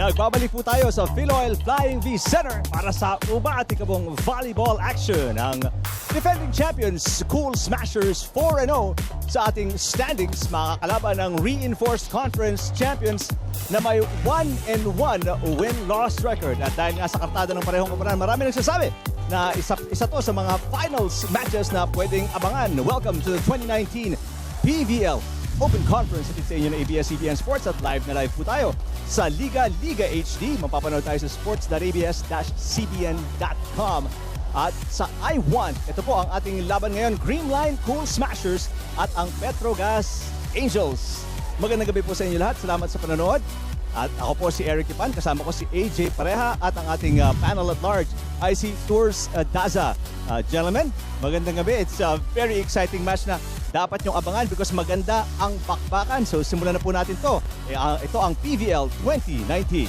Nagbabalik po tayo sa Philoil Flying V Center para sa umatikabong volleyball action. Ang defending champions, Cool Smashers 4-0 sa ating standings, makakalaban ng reinforced conference champions na may 1-1 win-loss record. At dahil nga sa kartada ng parehong kapanan, marami nagsasabi na isa to sa mga finals matches na pwedeng abangan. Welcome to the 2019 PVL Open Conference. At sa inyo ng ABS-CBN Sports at live na live po tayo sa Liga HD. Mapapanood tayo sa sports.abs-cbn.com. At sa I1, ito po ang ating laban ngayon, Creamline Cool Smashers at ang Petro Gazz Angels. Magandang gabi po sa inyo lahat. Salamat sa panonood. At ako po si Eric Ipan, kasama ko si AJ Pareha at ang ating panel at large ay si Tours Daza. Gentlemen, magandang gabi. It's a very exciting match na dapat nyong abangan because maganda ang bakbakan. So simulan na po natin to. Ito ang PVL 2019.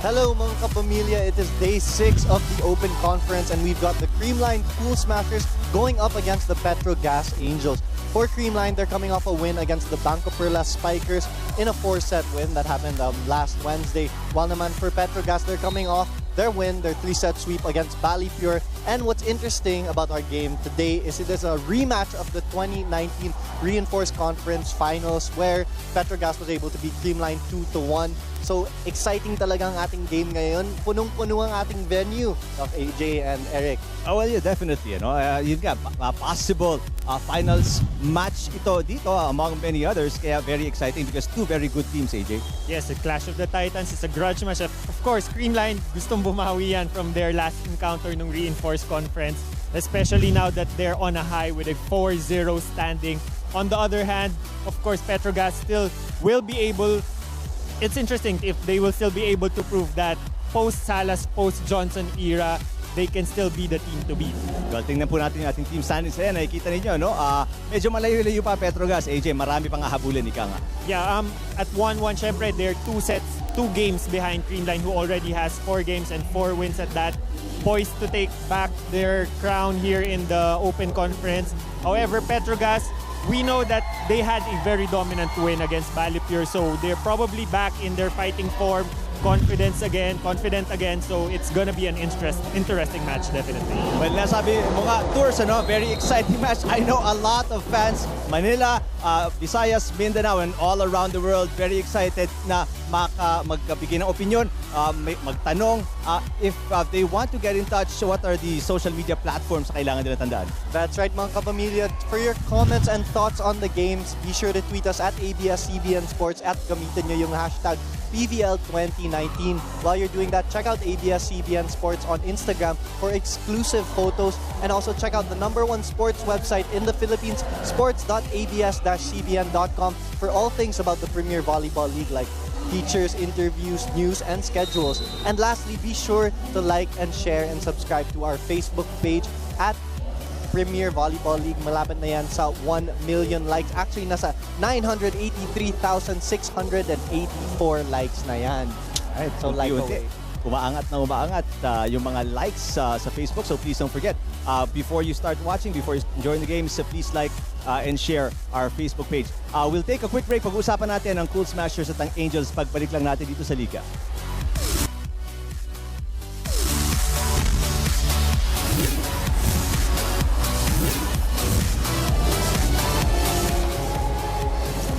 Hello mga kapamilya, it is day 6 of the Open Conference and we've got the Creamline Cool Smashers going up against the Petro Gazz Angels. For Creamline, they're coming off a win against the Banco Perla Spikers in a 4-set win that happened last Wednesday. While naman for Petro Gazz, they're coming off their win, their 3-set sweep against Bali Pure. And what's interesting about our game today is it is a rematch of the 2019 Reinforced Conference Finals where Petro Gazz was able to beat Creamline 2-1. So, exciting talaga ang ating game ngayon. Punong-puno ang ating venue of AJ and Eric. Oh, well, yeah, definitely. Yun nga, possible finals match ito dito among many others. Kaya very exciting because two very good teams, AJ. Yes, the Clash of the Titans is a grudge match. Of course, Creamline gustong bumawi yan from their last encounter ng Reinforced Conference, especially now that they're on a high with a 4-0 standing. On the other hand, of course, Petro Gazz still will be able. It's interesting if they will still be able to prove that post-Salas, post-Johnson era, they can still be the team to beat. Well, tingnan po natin yung ating team standings. Ayan, nakikita ninyo, no? Medyo malayo-layo pa Petro Gazz. AJ, marami pang hahabulin, ika nga. Yeah, at 1-1, syempre, they're 2 games behind Creamline, who already has 4 games and 4 wins at that. Poised to take back their crown here in the Open Conference. However, Petro Gazz, we know that they had a very dominant win against Bali Pure, so they're probably back in their fighting form, confident again, so it's gonna be an interesting match, definitely. Well, nasabi mo nga, Tours, very exciting match. I know a lot of fans, Manila, Visayas, Mindanao, and all around the world, very excited na magbigay ng opinion, magtanong. If they want to get in touch, what are the social media platforms na kailangan nila tandaan? That's right mga kapamilya. For your comments and thoughts on the games, be sure to tweet us at ABS-CBN Sports at gamitin nyo yung hashtag PVL 2019. While you're doing that, check out ABS-CBN Sports on Instagram for exclusive photos and also check out the #1 sports website in the Philippines, sports.abs-cbn.com for all things about the Premier Volleyball League like features, interviews, news, and schedules. And lastly, be sure to like and share and subscribe to our Facebook page at Premier Volleyball League. Malapit na yan sa 1 million likes. Actually, nasa 983,684 likes na yan. Right, so like away. Umaangat na umaangat yung mga likes sa Facebook. So please don't forget, before you start watching, before you join the games, please like and share our Facebook page. We'll take a quick break. Pag-uusapan natin ang Cool Smashers at ang Angels pagbalik lang natin dito sa Liga.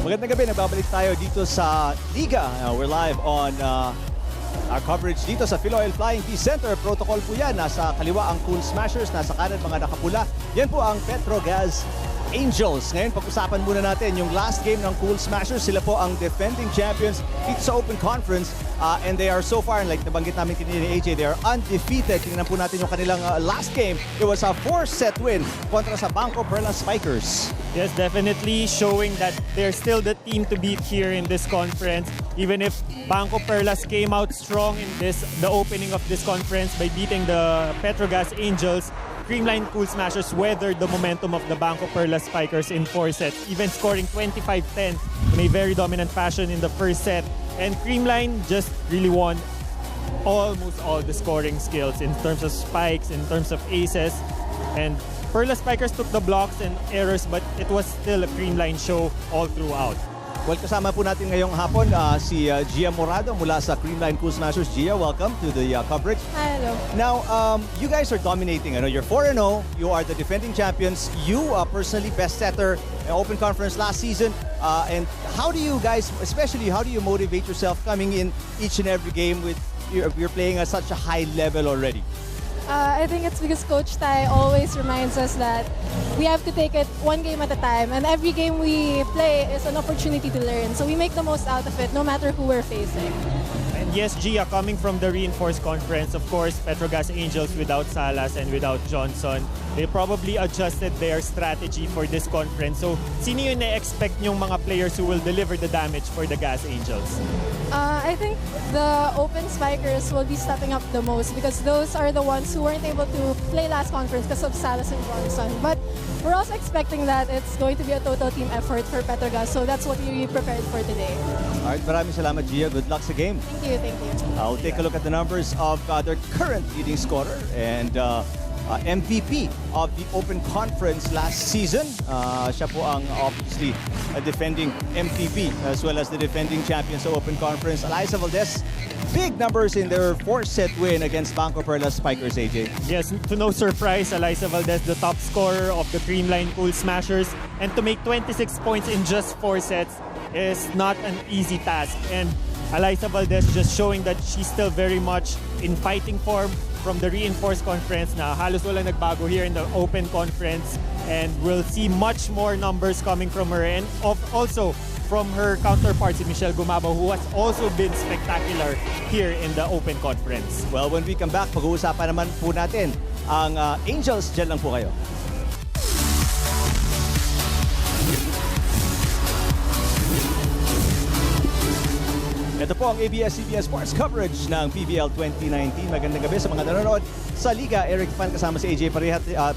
Magandang gabi, nagbabalik tayo dito sa Liga. We're live on Our coverage dito sa Philoil Flying V Center, protocol po yan. Nasa kaliwa ang Cool Smashers, nasa kanan mga nakapula. Yan po ang Petro Gazz Angels. Ngayon, pag-usapan muna natin yung last game ng Cool Smashers. Sila po ang defending champions dito sa Open Conference. And they are so far, like nabanggit namin kanina ni AJ, they are undefeated. Tingnan po natin yung kanilang last game. It was a 4-set win kontra sa Banco Perla Spikers. Yes, definitely showing that they're still the team to beat here in this conference. Even if Banco Perlas came out strong in the opening of this conference by beating the Petro Gazz Angels, Creamline Cool Smashers weathered the momentum of the Banco Perla Spikers in 4 sets, even scoring 25-10 in a very dominant fashion in the first set. And Creamline just really won almost all the scoring skills in terms of spikes, in terms of aces. And Perla Spikers took the blocks and errors, but it was still a Creamline show all throughout. Well, kasama po natin ngayong hapon si Gia Morado mula sa Creamline Cool Smashers. Gia, welcome to the coverage. Hi, hello. Now, you guys are dominating. You're 4-0. You are the defending champions. You personally best setter in Open Conference last season. And how do you guys, especially, how do you motivate yourself coming in each and every game with you're playing at such a high level already? I think it's because Coach Tai always reminds us that we have to take it one game at a time, and every game we play is an opportunity to learn. So we make the most out of it, no matter who we're facing. And yes, Gia, coming from the reinforced conference, of course, Petro Gazz Angels without Salas and without Johnson, they probably adjusted their strategy for this conference. So, sino yung na-expect nyong mga players who will deliver the damage for the Gazz Angels? I think the Open Spikers will be stepping up the most because those are the ones who weren't able to play last conference because of Salas and Johnson. But we're also expecting that it's going to be a total team effort for Petro Gazz, so that's what we prepared for today. Alright, maraming salamat, Gia. Good luck sa game. Thank you, thank you. I'll take a look at the numbers of their current leading scorer and MVP of the Open Conference last season. Siya po ang obviously defending MVP as well as the defending champion sa Open Conference. Eliza Valdez, big numbers in their 4-set win against Banco Perla Spikers, AJ. Yes, to no surprise, Eliza Valdez, the top scorer of the Creamline Cool Smashers. And to make 26 points in just 4 sets is not an easy task. And Eliza Valdez just showing that she's still very much in fighting form from the reinforced conference na halos walang nagbago here in the Open Conference, and we'll see much more numbers coming from her and also from her counterpart si Michelle Gumabo, who has also been spectacular here in the Open Conference. Well, when we come back, pag-uusapan naman po natin ang Angels. Diyan lang po kayo. Ito po ang ABS-CBN Sports coverage ng PBL 2019. Magandang gabi sa mga nanonood sa Liga. Eric Fan kasama si AJ.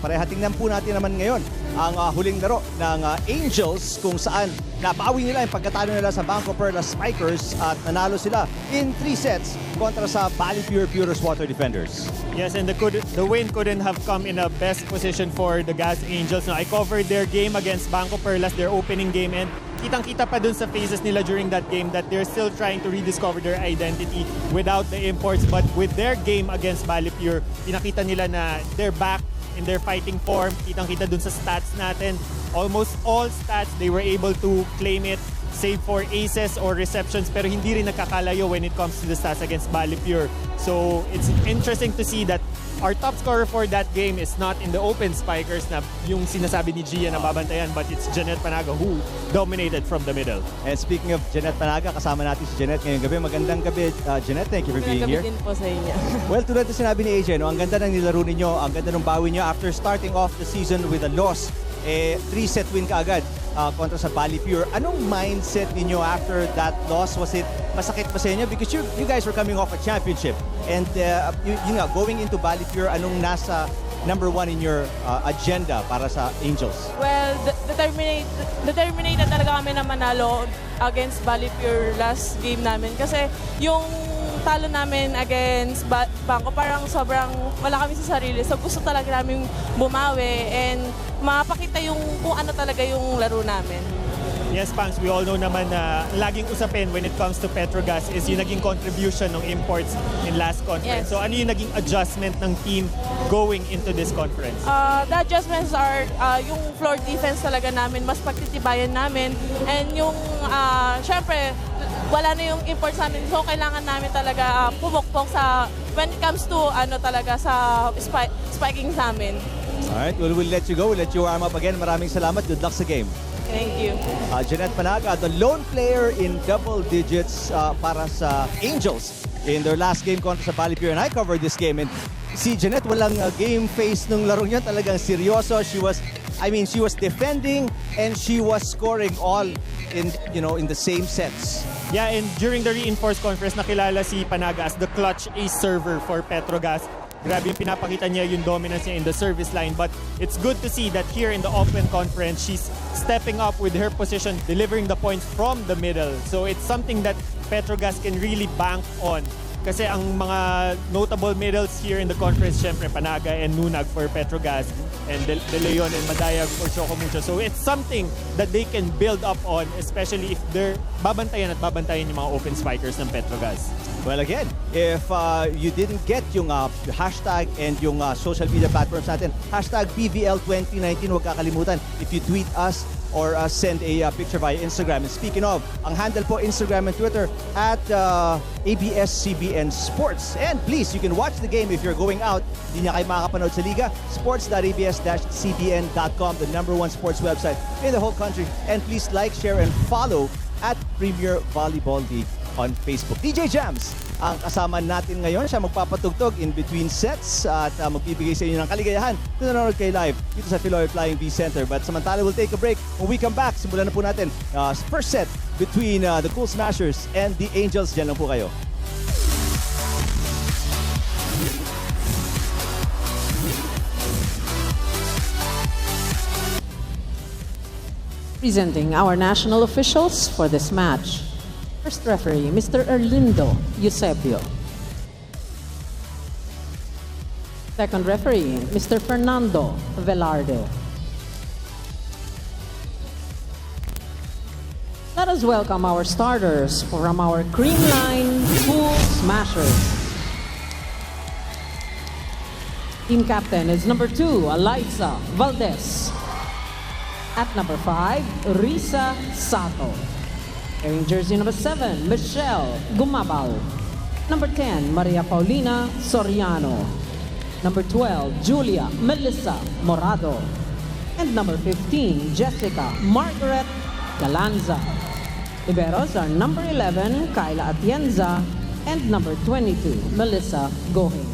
Parehatingnan po natin naman ngayon ang huling laro ng Angels kung saan nabawi nila yung pagkatalo nila sa Banco Perla Spikers at nanalo sila in 3 sets kontra sa Bali Pure Purus Water Defenders. Yes, and the win couldn't have come in a best position for the Gazz Angels. Now, I covered their game against Banco Perlas, their opening game, and kitang-kita pa dun sa faces nila during that game that they're still trying to rediscover their identity without the imports. But with their game against Bali Pure, pinakita nila na they're back in their fighting form. Kitang-kita dun sa stats natin. Almost all stats, they were able to claim it, save for aces or receptions, pero hindi rin nakakalayo when it comes to the stats against Bali Pure. So it's interesting to see that our top scorer for that game is not in the Open Spikers na yung sinasabi ni Gia na babantayan, but it's Janet Panaga who dominated from the middle. And speaking of Janet Panaga, kasama natin si Janet ngayong gabi. Magandang gabi, Janet. Thank you for being here. Magandang gabi din po sa inyo. Well, tulad na sinabi ni AJ, no, ang ganda ng nilaro ninyo, ang ganda ng bawi nyo after starting off the season with a loss. 3-set win ka agad kontra sa Bali Pure. Anong mindset ninyo after that loss? Was it masakit pa sa inyo? Because you guys were coming off a championship. And yun nga, going into Bali Pure, anong nasa number 1 in your agenda para sa Angels? Well, determinate talaga kami na manalo against Bali Pure last game namin. Kasi yung talo namin against Bangko, parang sobrang wala kami sa sarili. So gusto talaga namin bumawi and mapakita yung kung ano talaga yung laro namin. Yes, Pangs, we all know naman na laging usapin when it comes to Petro Gazz is yung naging contribution ng imports in last conference. Yes. So ano yung naging adjustment ng team going into this conference? The adjustments are yung floor defense talaga namin, mas pagtitibayan namin. And yung, syempre, wala na yung imports namin. So, kailangan namin talaga pumukpok sa, when it comes to, talaga sa spiking namin. Alright, we'll let you go. We'll let you warm up again. Maraming salamat. Good luck sa game. Thank you. Jeanette Panaga, the lone player in double digits para sa Angels in their last game kontra sa Valley Pure. And I covered this game. And si Jeanette, walang game face nung larong yan. Talagang seryoso. She was defending and she was scoring all in the same sets. Yeah, and during the reinforced conference, nakilala si Panaga as the clutch ace server for Petro Gazz. Grabe yung pinapakita niya yung dominance niya in the service line. But it's good to see that here in the Open Conference, she's stepping up with her position, delivering the points from the middle. So it's something that Petro Gazz can really bank on. Kasi ang mga notable middles here in the conference, syempre Panaga and Nunag for Petro Gazz, and De Leon and Madayag for Chocomucho. So it's something that they can build up on, especially if they're babantayan yung mga open spikers ng Petro Gazz. Well, again, if you didn't get yung hashtag and yung social media platforms natin, hashtag PVL2019, huwag kakalimutan. If you tweet us or send a picture via Instagram. And speaking of, ang handle po Instagram and Twitter at ABS-CBN Sports. And please, you can watch the game if you're going out. Hindi niya kayo makakapanood sa liga. sports.abs-cbn.com, the #1 sports website in the whole country. And please like, share, and follow at Premier Volleyball League on Facebook. DJ Jams ang kasama natin ngayon. Siya magpapatugtog in between sets at magbibigay sa inyo ng kaligayahan kung nanonood kayo live dito sa Philoil Flying V Center. But samantala, we'll take a break. When we come back, simulan na po natin first set between the Cool Smashers and the Angels. Diyan lang po kayo. Presenting our national officials for this match. First referee, Mr. Erlindo Eusebio. Second referee, Mr. Fernando Velarde. Let us welcome our starters from our Creamline Cool Smashers. Team captain is number 2, Eliza Valdez. At number 5, Risa Sato. Wearing jersey number 7, Michelle Gumabal. Number 10, Maria Paulina Soriano. Number 12, Julia Melissa Morado. And number 15, Jessica Margaret Galanza. Liberos are number 11, Kyla Atienza, and number 22, Melissa Gohing.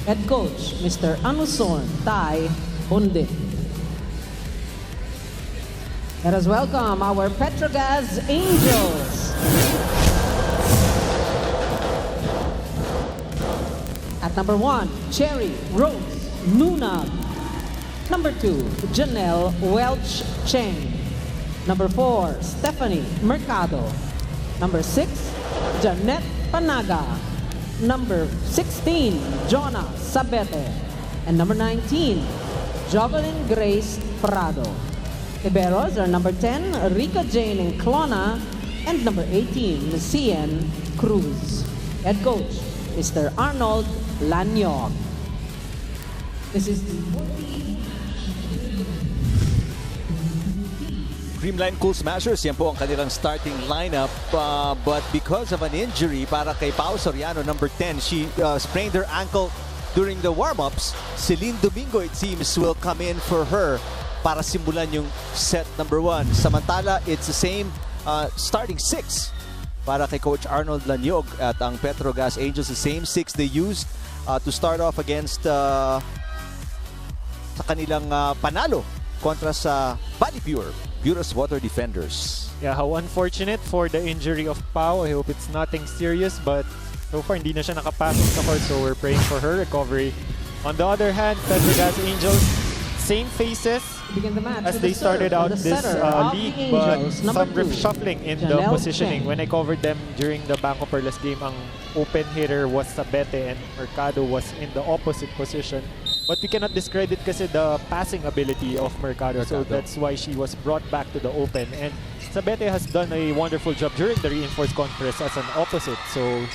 Head coach, Mr. Anuson Tai Hunde. Let us welcome our Petro Gazz Angels. At number 1, Cherry Rose Nunag. Number 2, Janelle Welch Cheng. Number 4, Stephanie Mercado. Number 6, Jeanette Panaga. Number 16, Jonah Sabete. And number 19, Jovelyn Grace Prado. Liberos are number 10, Rica Jane Enclona, and number 18, Cian Cruz. Head coach, Mr. Arnold Lanyog. This is Creamline Cool Smashers, yan po ang kanilang starting lineup. But because of an injury para kay Pao Soriano, number 10, she sprained her ankle during the warm-ups. Celine Domingo, it seems, will come in for her para simulan yung set number 1. Samantala, it's the same starting 6 para kay Coach Arnold Lanyog at ang Petro Gazz Angels. The same 6 they used to start off against sa kanilang panalo kontra sa Valley Pure, Buras Water Defenders. Yeah, how unfortunate for the injury of Pau. I hope it's nothing serious, but so far hindi na siya nakapasok sa court, so we're praying for her recovery. On the other hand, Petro Gazz Angels, same faces as they started out this league, but some reshuffling in the positioning. When I covered them during the Banco Perlas game, ang open hitter was Sabete and Mercado was in the opposite position. But we cannot discredit kasi the passing ability of Mercado. So that's why she was brought back to the open. And Sabete has done a wonderful job during the reinforced conference as an opposite. So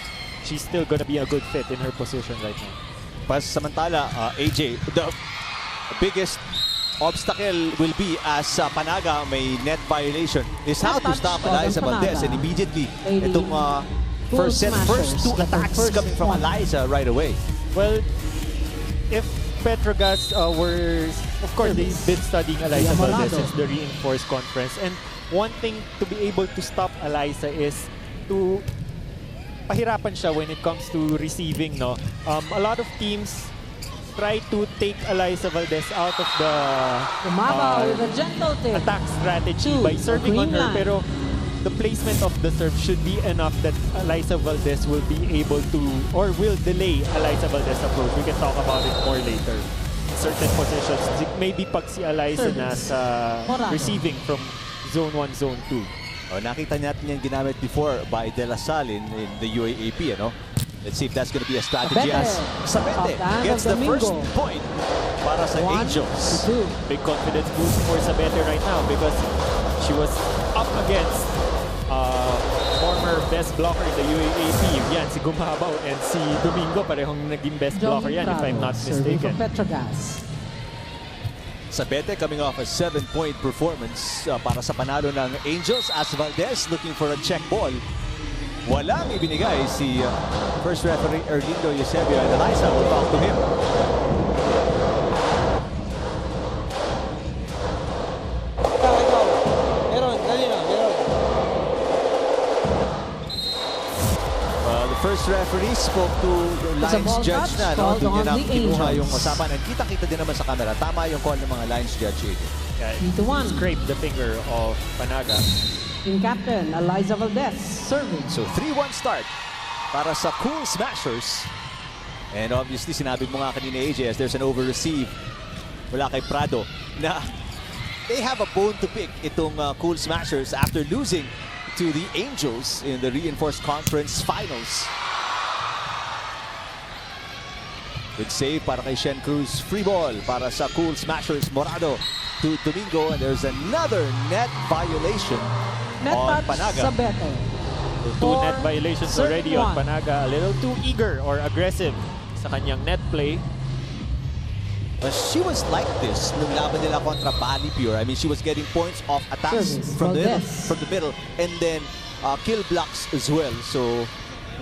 she's still going to be a good fit in her position right now. Pas samantala, AJ, the biggest obstacle will be as Panaga may net violation is how to stop Eliza Valdez, and immediately itong first two attacks coming from Eliza right away. Well, if Petro Gazz were, of course, they've been studying Eliza Valdez since the reinforced conference, and one thing to be able to stop Eliza is to pahirapan siya when it comes to receiving, no? A lot of teams try to take Eliza Valdez out of the with a gentle tip. attack strategy by serving on her, pero the placement of the serve should be enough that Eliza Valdez will be able to, or will delay Eliza Valdez approach. We can talk about it more later. Certain positions, maybe pag si Eliza nasa receiving from Zone 1, Zone 2. Nakita natin yan ginamit before by De La Salle in the UAAP, ano? Let's see if that's going to be a strategy as Sabete gets the first point para sa Angels. Big confidence boost for Sabete right now because she was up against former best blocker in the UAAP. Yan, si Gumabaw and si Domingo, parehong naging best blocker yan if I'm not mistaken. Petro Gazz. Sabete coming off a 7-point performance para sa panalo ng Angels, as Valdez looking for a check ball. Walang ibinigay si first referee Erlindo Eusebio, and Eliza will talk to him. The first referee spoke to the Lions judge na, no? Doon niya na kinuha yung usapan. And kita-kita din naman sa camera. Tama yung call ng mga Lions judge. Yeah, scrape the finger of Panaga. Team captain Eliza Valdez serving. So 3-1 start para sa Cool Smashers. And obviously sinabi mo nga kanina, AJ, as there's an over-receive mula kay Prado na they have a bone to pick itong Cool Smashers after losing to the Angels in the reinforced conference finals. Good save para kay Shen Cruz. Free ball para sa Cool Smashers. Morado to Domingo, and there's another net violation on Panaga. Sabete. Two net violations already on Panaga. A little too eager or aggressive sa kanyang net play. She was like this nung laban nila kontra Bali Pure. I mean, she was getting points off attacks from the middle, and then kill blocks as well. So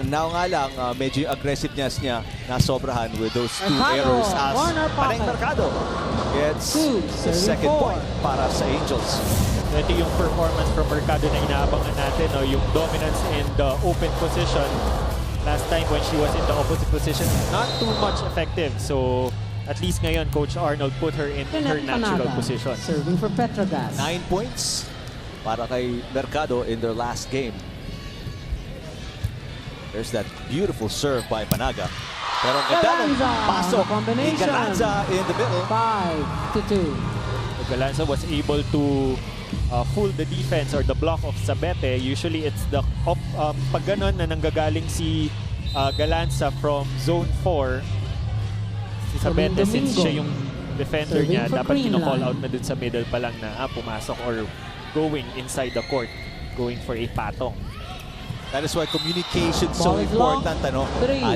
now nga lang, medyo aggressiveness niya nasobrahan with those two errors as Panay Mercado gets the second point para sa Angels. Ito yung performance from Mercado na inaabangan natin, no? Yung dominance in the open position. Last time when she was in the opposite position, not too much effective. So at least ngayon, Coach Arnold put her in her natural position. Serving for Petro Gazz. 9 points para kay Mercado in their last game. There's that beautiful serve by Panaga. Pero ganda ng pasok ni Galanza in the middle. 5-2. Galanza was able to fool the defense or the block of Sabete. Usually it's the pag ganon na nanggagaling si Galanza from Zone 4. Si Sabete, since siya yung defender niya, dapat kino-call out na dun sa middle pa lang na pumasok or going inside the court, going for a patong. That is why communication is so important, ano?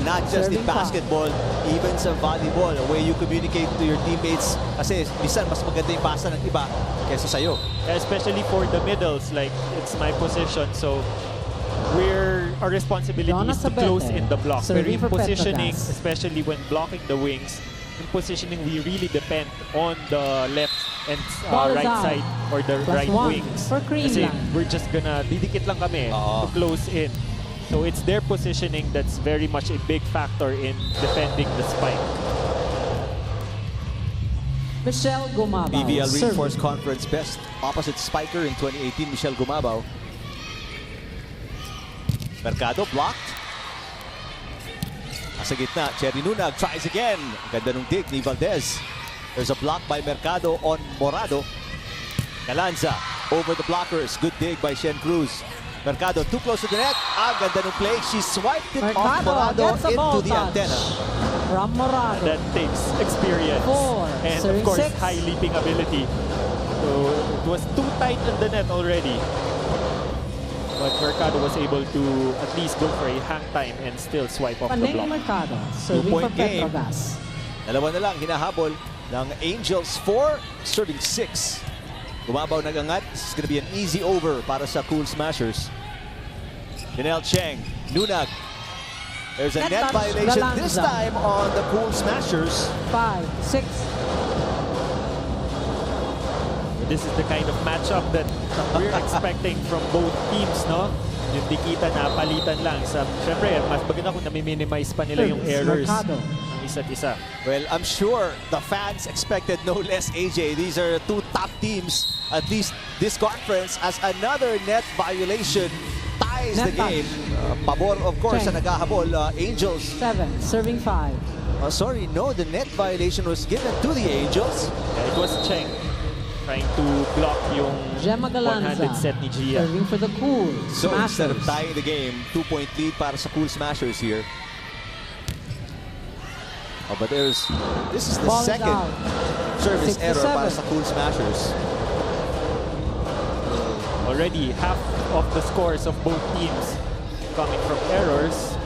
Not just in basketball, even sa volleyball, where you communicate to your teammates. Kasi minsan mas maganda yung pasa ng iba kaysa sa'yo. Especially for the middles, like it's my position, so our responsibility is to close in the block. Pero in positioning, especially when blocking the wings, in positioning we really depend on the left and right side or the right wings. Kasi we're just gonna didikit lang kami to close in. So it's their positioning that's very much a big factor in defending the spike. Michelle Gumabaw. BVL Reinforced Conference best opposite spiker in 2018, Michelle Gumabaw. Mercado blocked. Nasa gitna, Cherry Nunag tries again. Ganda nung dig ni Valdez. There's a block by Mercado on Morado. Galanza over the blockers. Good dig by Shen Cruz. Mercado too close to the net. Ganda nung play. She swiped it off Morado into the antenna. From Morado. That takes experience. And of course, high leaping ability. So it was too tight in the net already. But Mercado was able to at least go for a hang time and still swipe off the block. Mercado, serving for Petro Gazz. Dalawa na lang, hinahabol ng Angels 4, serving 6. Gumabaw nagangat. This is gonna be an easy over para sa Cool Smashers. Janelle Cheng, Nunag. There's a net violation this time on the Cool Smashers. 5, 6. This is the kind of matchup that we're expecting from both teams, no? Yung dikita na palitan lang. Siyempre, mas maganda kung nami-minimize pa nila yung errors ng isa't isa. Well, I'm sure the fans expected no less, AJ. These are two top teams, at least this conference, as another net violation ties the game. Pabor, of course, sa naghahabol, Angels. 7, serving 5. Sorry, no, the net violation was given to the Angels. Yeah, it was Cheng trying to block yung one-handed set ni Gia. Serving for the Cool So Smashers. instead of tying the game, 2-point lead para sa Cool Smashers here. Oh, but this is the Ball is second out. service 6 to error para 7. sa Cool Smashers. Already half of the scores of both teams coming from errors.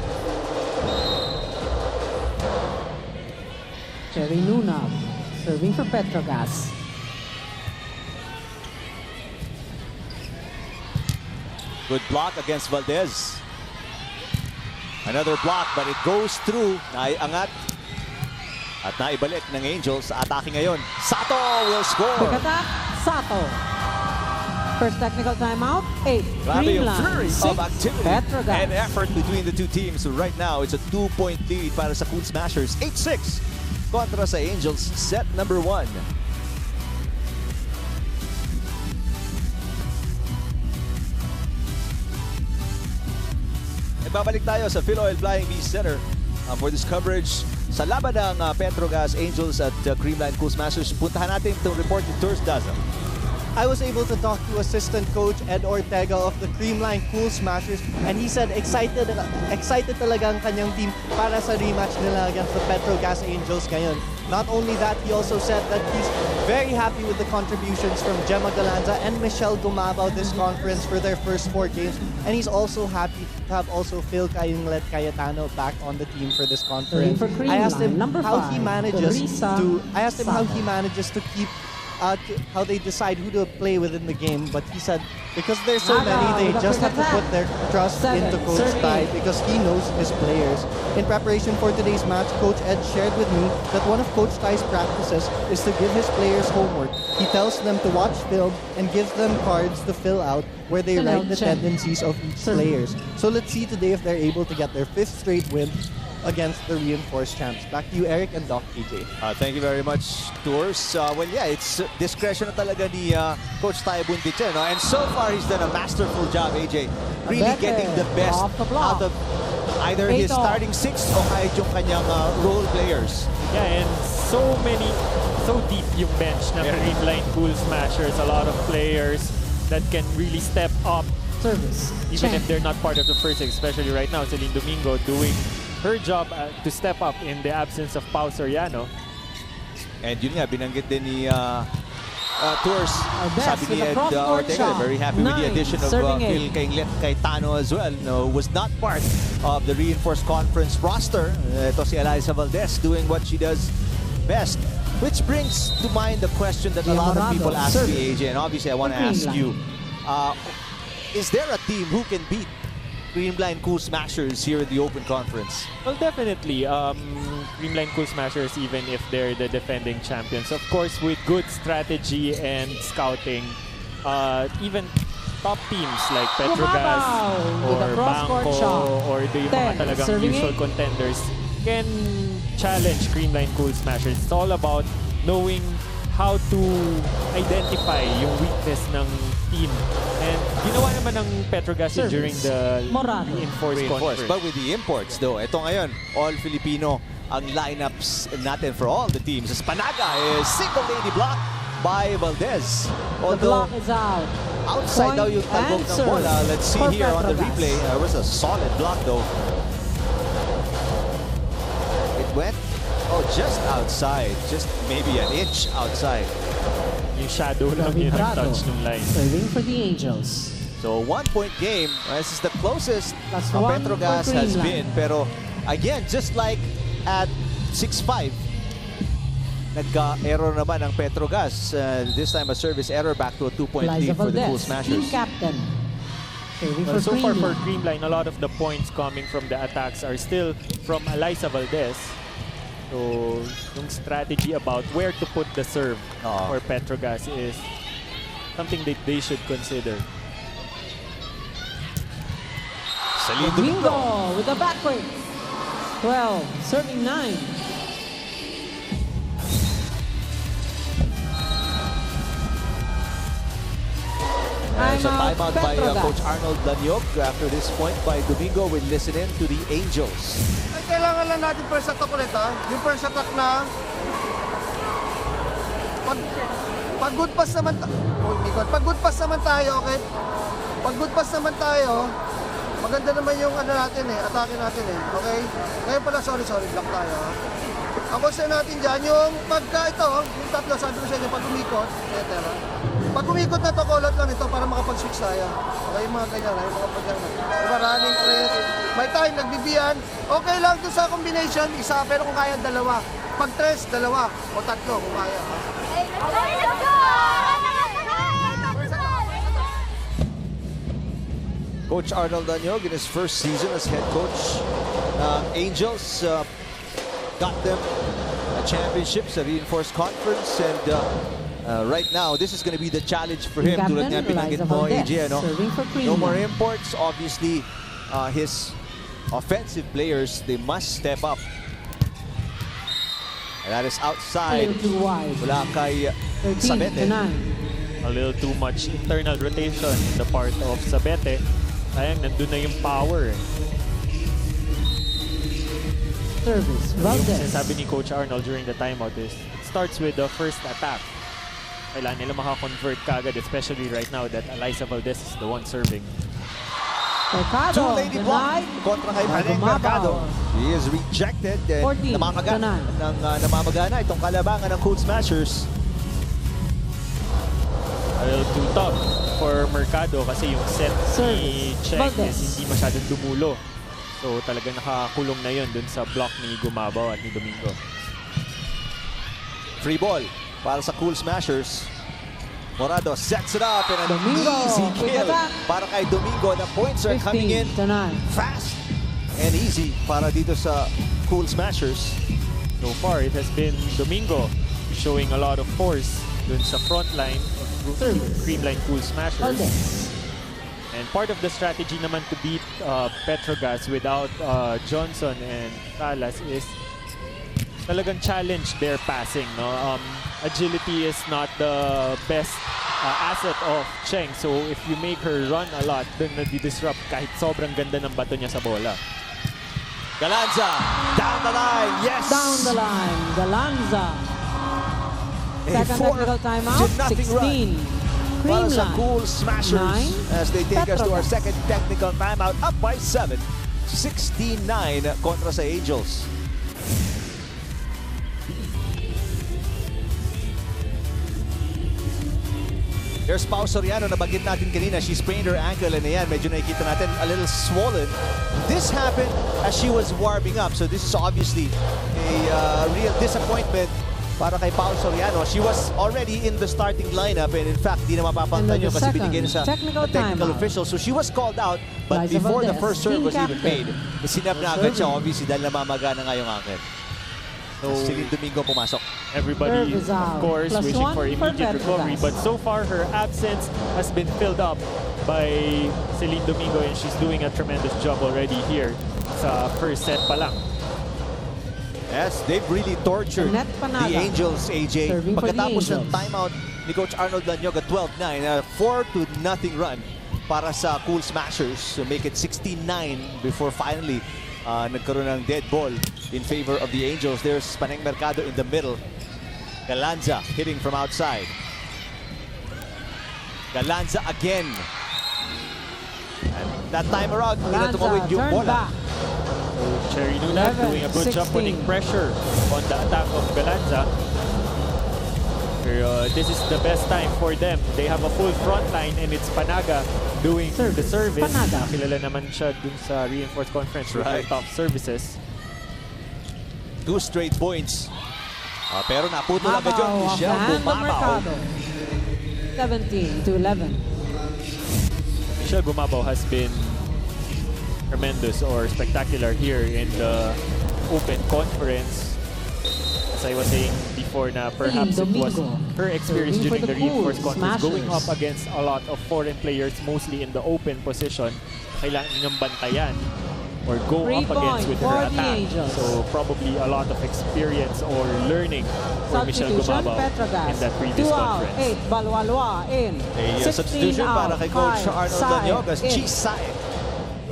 Cherry Nunab, serving for Petro Gazz. Good block against Valdez. Another block, but it goes through. Naiangat. At naibalik ng Angels sa atake ngayon. Sato will score. Quick attack, Sato. First technical timeout, 8. Grabe yung Creamline, flurry 6. of activity Petro Gazz. and effort between the two teams. So right now, it's a 2-point lead para sa Cool Smashers. 8-6 kontra sa Angels. Set number 1. Babalik tayo sa Philoil Flying V Center for this coverage sa laban ng Petro Gazz Angels at Creamline Cool Smashers. Puntahan natin itong report ni Tours Daza. I was able to talk to assistant coach Ed Ortega of the Creamline Cool Smashers, and he said excited talaga ang kanyang team para sa rematch nila against the Petro Gazz Angels ngayon. Not only that, he also said that he's very happy with the contributions from Gemma Galanza and Michelle Gumabao this conference for their first 4 games, and he's also happy to have also Phil Cayunglet Cayetano back on the team for this conference. For I asked him Creamline, how he Risa manages to keep how they decide who to play within the game, but he said because there's so many, they just have to put their trust into Coach Tai because he knows his players. In preparation for today's match, Coach Ed shared with me that one of Coach Tai's practices is to give his players homework. He tells them to watch film and gives them cards to fill out where they write the tendencies of each players. So let's see today if they're able to get their 5th straight win against the reinforced champs. Back to you, Eric and Doc AJ. Thank you very much, Tours. Well, yeah, it's discretion na talaga ni Coach Tai Buntiche, no? And so far, he's done a masterful job, AJ. Really getting the best out of either his starting 6 o kahit yung kanyang role players. Yeah, and so deep yung bench ng Creamline Cool Smashers. A lot of players that can really step up. Service. Even if they're not part of the first, especially right now, Celine Domingo doing her job to step up in the absence of Pau Soriano. And yun nga, binanggit din ni Tours. Sabi ni Ed Ortega, very happy with the addition of Phil Cayunglet Cayetano as well. No, was not part of the reinforced conference roster. Ito si Eliza Valdez doing what she does best. Which brings to mind the question that a lot of people ask me, AJ, and obviously I want to ask you. Is there a team who can beat Creamline Cool Smashers here in the Open Conference? Well, definitely. Creamline Cool Smashers, even if they're the defending champions. Of course, with good strategy and scouting, even top teams like Petro Gazz or Bangko or the mga talagang usual contenders can challenge Creamline Cool Smashers. It's all about knowing how to identify yung weakness ng team. And ginawa naman ng Petro Gazz during the reinforced conference. But with the imports though, ito ngayon, all Filipino ang lineups natin for all the teams. Panaga is single lady block by Valdez. The Although, block is out. outside daw yung talbog ng bola. Let's see here on the replay. It was a solid block though. It went just outside. Just maybe an inch outside. Yung shadow lang yun ang touch ng line. Serving for the Angels. So 1-point game. This is the closest Petro Gazz has been. Pero again, just like at 6-5, nagka-error naman ang Petro Gazz. This time a service error back to a 2-point Liza lead for the Cool Valdez, Smashers. team captain. Serving Well, for so far for Creamline. Creamline, a lot of the points coming from the attacks are still from Liza Valdez. So, yung strategy about where to put the serve for Petro Gazz is something that they should consider. Celine Domingo Domingo. with the backbreak. 12, serving 9. There's a timeout by Petro Gazz. Coach Arnold Lanyog after this point by Domingo. We listen in to the Angels. Ay, kailangan lang natin first attack ulit, ha? Yung first attack na pag good pass naman pag good pass naman tayo, okay? Pag good pass naman tayo, maganda naman yung ano natin atake natin okay? Ngayon pala, sorry, block tayo, ha? Ang concern natin dyan, yung pagka ito, yung tatlo, sabi ko sa inyo, pag umikot, pag umikot na to, kulot lang ito para makapag-switch tayo. Okay, yung mga ganyan, yung mga pagyan. Diba, running press, may time, nagbibiyan. Okay lang to sa combination, isa, pero kung kaya dalawa. Pag tres, dalawa, o tatlo, kung kaya. Coach Arnold Lanyog in his first season as head coach. Angels got them a championship sa Reinforced Conference, and right now this is going to be the challenge for him. Tulad nga pinanggit mo, AJ, ano? No more imports. Obviously, his offensive players, they must step up. And that is outside. Mula kay Sabete. A little too much internal rotation in the part of Sabete. Ayang, nandun na yung power. Service, Yung sinasabi ni Coach Arnold during the timeout is, it starts with the first attack. Kailangan nila makakonvert kagad, especially right now that Liza Valdez is the one serving. Two-lady block kontra kay Petro Mercado. He is rejected and namamagana itong kalabangan ng Cool Smashers. A little too tough for Mercado kasi yung set ni Cheng is hindi masyadong dumulo. So talagang nakakulong na yun dun sa block ni Gumabaw at ni Domingo. Free ball para sa Cool Smashers. Morado sets it up and an easy kill para kay Domingo. The points are coming in fast and easy para dito sa Cool Smashers. So far, it has been Domingo showing a lot of force dun sa front line of Creamline Cool Smashers. And part of the strategy naman to beat Petro Gazz without Johnson and Salas is talagang challenge their passing. No? Agility is not the best asset of Cheng. So if you make her run a lot, then nadi-disrupt kahit sobrang ganda ng bato niya sa bola. Galanza, down the line, yes! Down the line, Galanza. Second technical timeout, 16. Para sa Cool Smashers as they take us to our second technical timeout, up by 7, 16-9 kontra sa Angels. There's Pao Soriano na bagit natin kanina. She sprained her ankle and ayan, medyo nakikita natin a little swollen. This happened as she was warming up. So this is obviously a real disappointment para kay Pao Soriano. She was already in the starting lineup and in fact, di na mapapantay nyo kasi binigyan sa technical official. So she was called out, but before the first serve was even made, sinap na agad siya obviously dahil namamagana nga yung ankle. So Celine Domingo pumasok. Everybody, of course, wishing for immediate recovery. But so far, her absence has been filled up by Celine Domingo and she's doing a tremendous job already here sa first set pa lang. Yes, they've really tortured the Angels, AJ. Pagkatapos ng timeout ni Coach Arnold Lanyog at 12-9, 4-0 run para sa Cool Smashers to make it 16-9 before finally nagkaroon ng dead ball in favor of the Angels. There's Paneng Mercado in the middle. Galanza hitting from outside. Galanza again. And that time around, hindi na tumawid yung bola. Cherry Nuna doing a good job putting pressure on the attack of Galanza. This is the best time for them. They have a full front line and it's Panaga doing the service. Kilala naman siya dun sa Reinforced Conference with her top services. 2 straight points Pero naputol agad yun. Mabaw, Michelle hand of Bumabaw. Mercado. 17-11. Michelle Bumabaw has been tremendous or spectacular here in the Open Conference. As I was saying before na perhaps it was her experience during the Reinforced Conference going up against a lot of foreign players, mostly in the open position. Kailangan niyang bantayan or go up against with her attack. So probably a lot of experience or learning for Michelle Bumabaw Petro Gazz. in that previous 2 out, conference. 8, Balwalwa in. A substitution para kay Coach Arnold Danyog as in. Chisay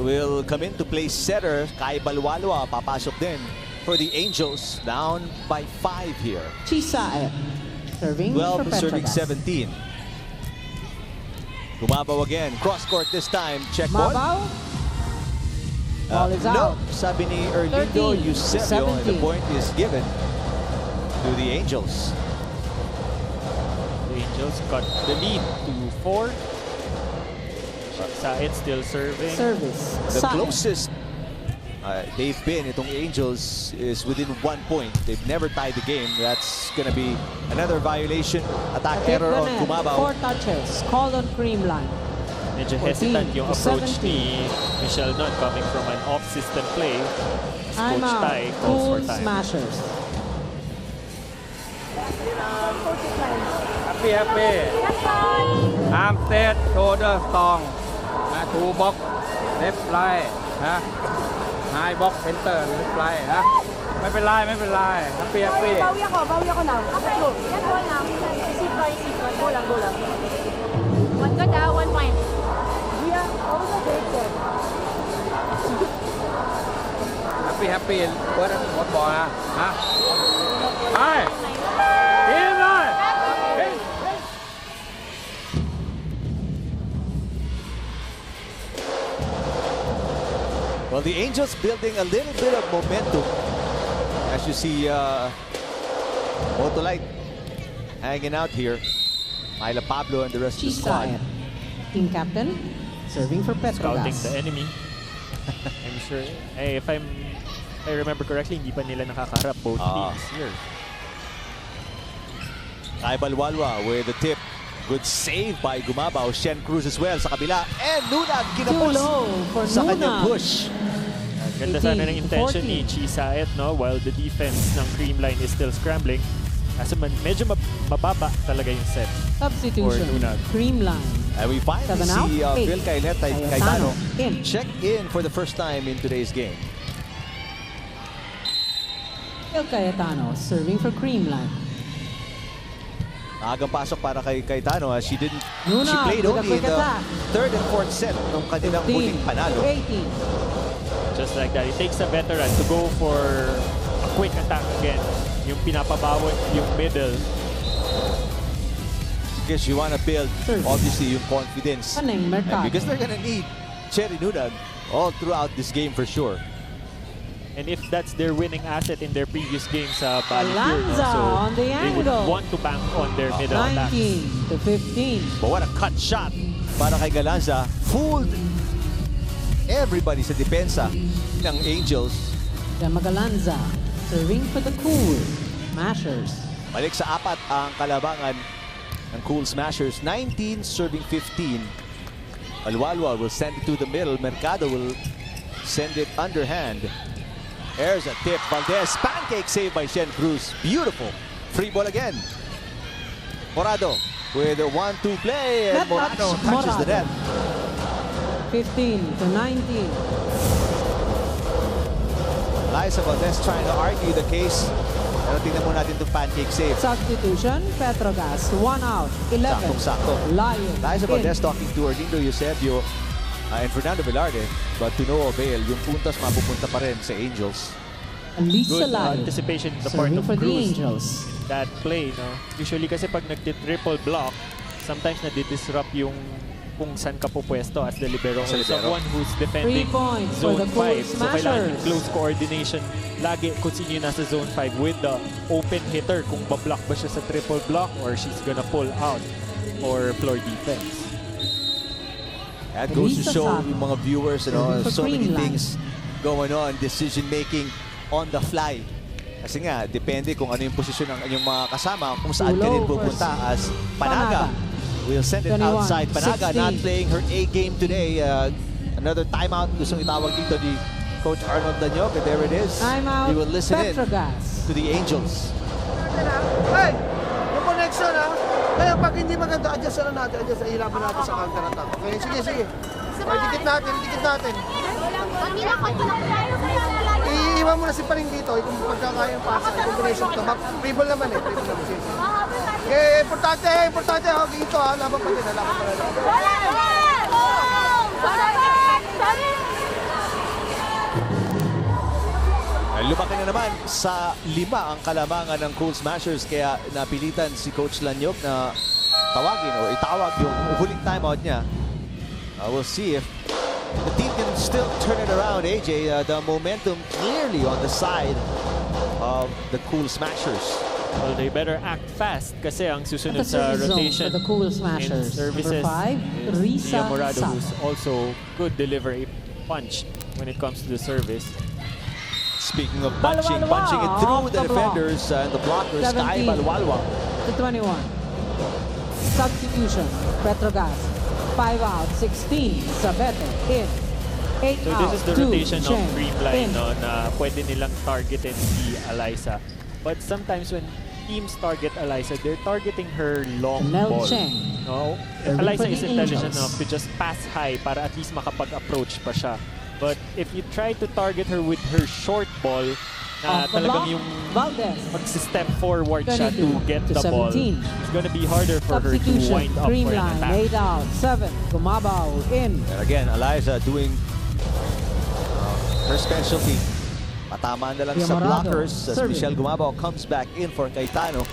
will come in to play setter. Kai Balwalwa papasok din for the Angels, down by 5 here. Chisay serving for 12 Petro serving Gazz. 17. Bumabaw again. Cross court this time. Check ball. Mabaw. Ball is No, out. sabi ni Erlindo 13, Eusebio, and the 17. point is given to the Angels. The Angels got the lead to 4. Said still serving. Service. The Saed. closest they've been, itong Angels, is within 1 point. They've never tied the game. That's going to be another violation. Attack Hit error the on net. Bumabaw. 4 touches. Called on Creamline. Medyo 14 hesitant yung to approach 17. ni Michelle Nun coming from an off-system play. As I'm Coach out. Tai calls for Cool time. Smashers. Happy. Arm set, shoulder strong. Two box, left right. High box, center, left right. ไม่เป็นไร Happy. bawi ako now. Okay, yan goal lang. Receive one. Go lang. One good, one point. We are also great there. Happy. เปิดหมดบอลนะไปกินเลย Well, the Angels building a little bit of momentum. As you see, Motolite hanging out here. Myla Pablo and the rest of the squad. Chisay. Team captain. Serving for Petro Scouting Gazz. the enemy. I'm sure. If I remember correctly, hindi pa nila nakakaharap both teams here. Kai Balwalwa with the tip. Good save by Bumabaw. Shen Cruz as well sa kabila. And Nunag Too kinapos low for sa kanyang Nunag. push. Ganda sana ng intention ni Chisaet, no? While the defense ng Creamline is still scrambling. Kasi medyo mababa talaga yung set. Substitution. For Nunag. Creamline. And we finally 7 out, see 8. Phil Cayetano Cayetano in. check in for the first time in today's game. Phil Cayetano serving for Creamline. Agang pasok para kay Cayetano as she Nunag played with a only quick in the attack. 3rd and 4th set ng kanilang 15 muling panalo. to 18. Just like that. It takes a veteran to go for a quick attack again. Yung pinapabawat yung middle. Because you want to build, obviously, yung confidence. Kaning And Mercado. because they're gonna need Cherry Nunag all throughout this game for sure. And if that's their winning asset in their previous games sa Alanza on the they would angle. want to bank on their middle attack. 19 to 15. But what a cut shot para kay Galanza. Fooled everybody sa depensa ng Angels. Magalanza serving for the Cool Smashers. Balik sa 4 ang kalabangan ng Cool Smashers. 19 serving 15. Balwalwa will send it to the middle. Mercado will send it underhand. There's a tip. Valdez, pancake save by Shen Cruz. Beautiful. Free ball again. Morado with a 1-2 play. And Net Morado touch. touches the net. 15 to 19. Liza Valdez trying to argue the case. Pero tingnan muna natin itong pancake save. Substitution, Petro Gazz, 1 out, 11. Saktong-sakto. Lion Liza in. Valdez talking to Erlindo Eusebio and Fernando Velarde. But to no avail, yung puntos mapupunta pa rin sa Angels. Lisa Good Lion anticipation on the part serving of for the Cruz. Angels. That play, no? Usually kasi pag nagti-triple block, sometimes nadidisrupt yung kung saan ka pupwesto as the libero or someone who's defending 3 points for zone the Cool 5. So kailangan yung Smashers. close coordination lagi kung sino yung nasa zone 5 with the open hitter, kung bablock ba siya sa triple block or she's gonna pull out or floor defense. That goes to Lisa show Sabi. yung mga viewers, Serving for so many Creamline. things going on, decision making on the fly Kasi nga, depende kung ano yung posisyon ng inyong mga kasama, kung saan ka din pupunta as Panaga. We'll send it 21, outside. Panaga 16. not playing her A game today. Another timeout. Gustong itawag dito ni Coach Arnold Danyog. And there it is. Timeout, We will listen in Petro Gazz. to the Angels. Hey! Yung connection ha. Kaya pag hindi maganda, adjust na natin. Adjust na ilaban natin sa counter attack. Okay, sige, sige. Okay, dikit natin, dikit natin. Iiwan mo na si Paring dito. Kung pagkakaya yung pasa, combination to. Dribble naman eh. Dribble naman siya. Okay, importante, importante. Okay, dito ha. Laban pa din. Laban pa rin. Lumaki na naman sa 5 ang kalamangan ng Cool Smashers, kaya napilitan si Coach Lanyog na tawagin o itawag yung huling timeout niya. We'll see if the team can still turn it around. AJ, the momentum clearly on the side of the Cool Smashers. Well, they better act fast kasi ang susunod At the sa service zone rotation for the Cool in Smashers. services Number 5, is Risa Nia Morado, Sa. who's also could deliver a punch when it comes to the service. Speaking of punching it through the defenders and the blockers, Sky 17 Balwalwa. to 21. Substitution, Petro Gazz. 5 out, 16, Sabete, in. 8 So out, this is the 2, rotation of Cheng, Creamline, in. no, na pwede nilang targetin si Alyssa. But sometimes when teams target Alyssa, they're targeting her long Chanel ball. Cheng. No? Serving Alyssa for the is intelligent Angels. enough to just pass high para at least makapag-approach pa siya. But if you try to target her with her short ball, na Off the talagang block, yung Valdez. mag-step forward siya to 22 get to the ball, 17. it's gonna be harder for her to Substitution, wind up for an Creamline, attack. 8 out, 7, Gumabaw, in. And again, Eliza doing her specialty. Patama na lang Nia sa Morado, blockers as serving. Michelle Gumabaw comes back in for Cayetano.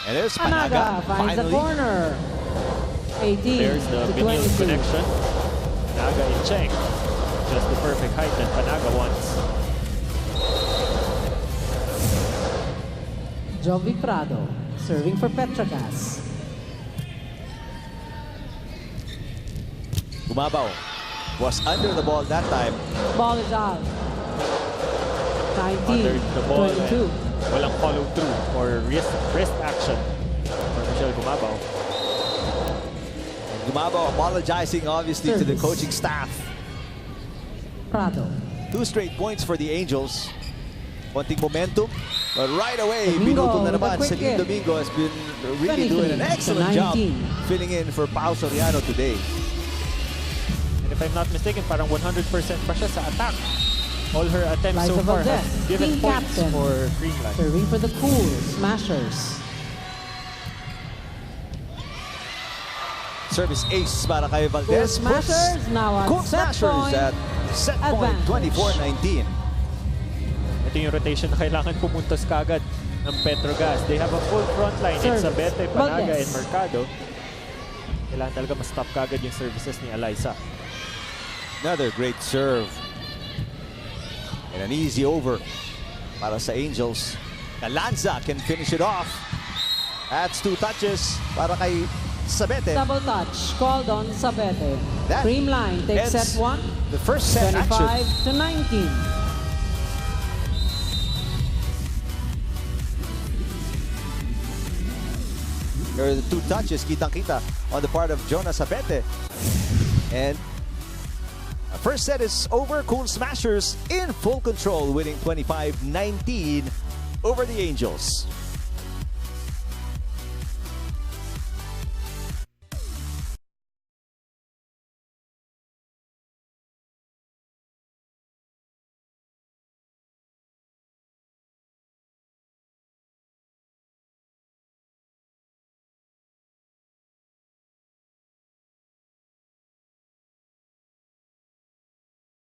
And there's Panaga, Panaga finds the finally. corner. 18 There's the to Binion 22. connection. Panaga and Cheng. Just the perfect height that Panaga wants. Jovi Prado, serving for Petro Gazz. Gumabaw was under the ball that time. Ball is out. 19, Under the ball. 22. Walang follow through or wrist action for Michelle Gumabaw. Gumabaw apologizing obviously to the Service. coaching staff. Prado. 2 straight points for the Angels. Konting momentum. But right away, Domingo pinutol na with a naman. quick Celine hit. Domingo has been really 23 doing an to excellent job 19. filling in for Pao Soriano today. And if I'm not mistaken, parang 100% pa siya sa attack. All her attempts so Liza far have Valdez, given team points captain. for Creamline. Serving for the Cool Smashers. Service ace para kay Cool Valdez. Smashers now at Cool set Smashers point. at set point advantage. 24-19. Ito yung rotation na kailangan pumuntos kagad ng Petro Gazz. They have a full front line. It's Service. Sabete, Panaga, Valdez. and Mercado. Kailangan talaga ma-stop kagad yung services ni Alyssa. Another great serve. And an easy over para sa Angels. Calanza can finish it off. That's 2 touches para kay Sabete. Double touch called on Sabete. That Creamline takes ends set 1, the first set 25 action. to 19. There are the 2 touches, kitang-kita on the part of Jonas Sabete. And first set is over. Cool Smashers in full control, winning 25-19 over the Angels.